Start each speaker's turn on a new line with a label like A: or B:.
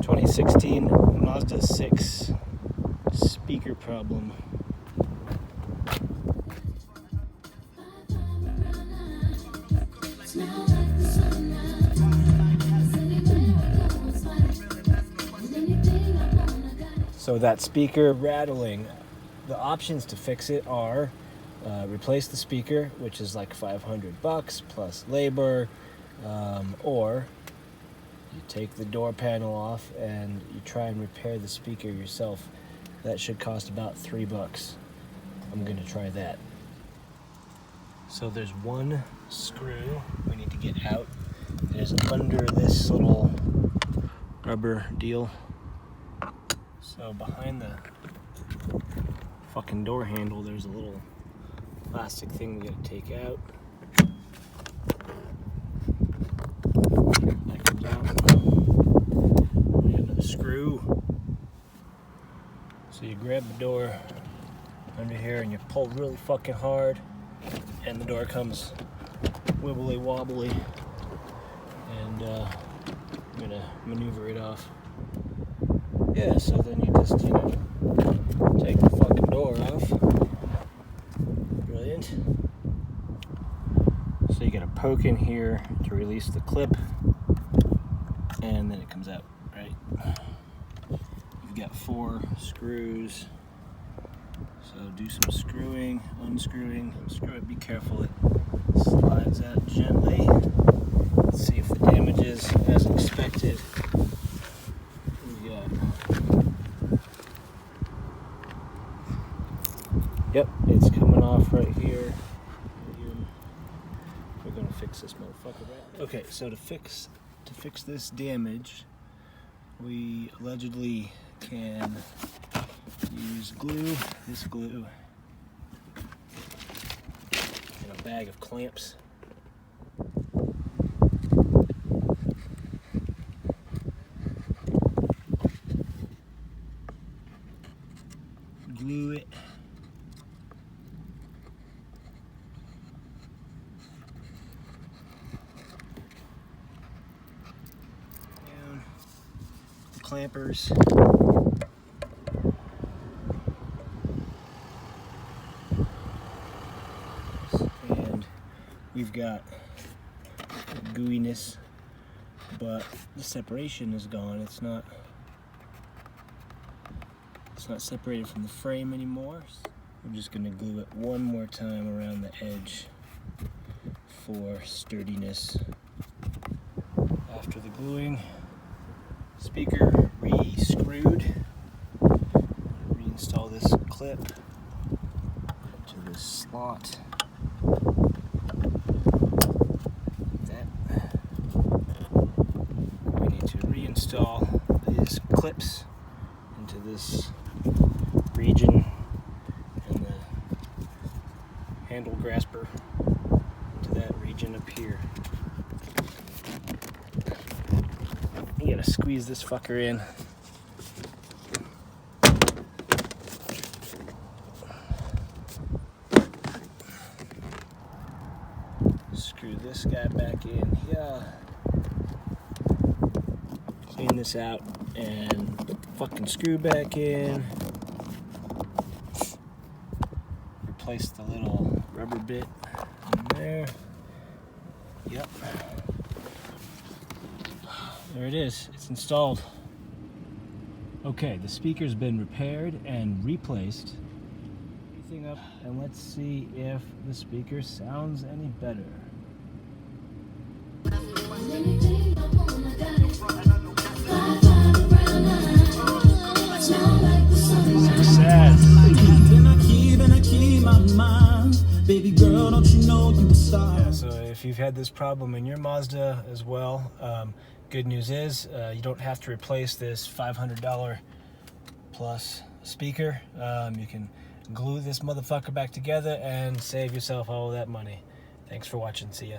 A: 2016 Mazda 6 speaker problem. So that speaker rattling, the options to fix it are replace the speaker, which is like $500 plus labor, or you take the door panel off and you try and repair the speaker yourself. That should cost about $3. I'm gonna try that. So there's one screw we need to get out. It is under this little rubber deal. So behind the fucking door handle, there's a little plastic thing we gotta take out. That comes out. We got another screw. So you grab the door under here and you pull really fucking hard, and the door comes wibbly wobbly, and I'm gonna maneuver it off. Yeah, so then you just, take the fucking door off. Brilliant. So you gotta poke in here to release the clip, and then it comes out, right? You've got 4 screws. So do some screwing, unscrewing, screw it, be careful, it slides out gently. Let's see if the damage is as expected. We got, yep, it's coming off right here. We're gonna fix this motherfucker, right? Okay, so to fix this damage, we allegedly can use glue, this glue, and a bag of clamps. Glue it. Down. The clampers. And we've got gooiness, but the separation is gone. It's not separated from the frame anymore. We're just gonna glue it one more time around the edge for sturdiness. After the gluing, speaker re-screwed. Reinstall this clip to this slot. That. We need to reinstall these clips into this region, and the handle grasper into that region up here. You gotta squeeze this fucker in. Screw this guy back in here. Clean this out and put the fucking screw back in. Replace the little rubber bit in there. Yep. There it is. It's installed. Okay, the speaker's been repaired and replaced. Everything up, and let's see if the speaker sounds any better. Success. Baby girl, don't you know you a star? Yeah, so if you've had this problem in your Mazda as well, good news is you don't have to replace this $500 plus speaker. You can glue this motherfucker back together and save yourself all of that money. Thanks for watching. See ya.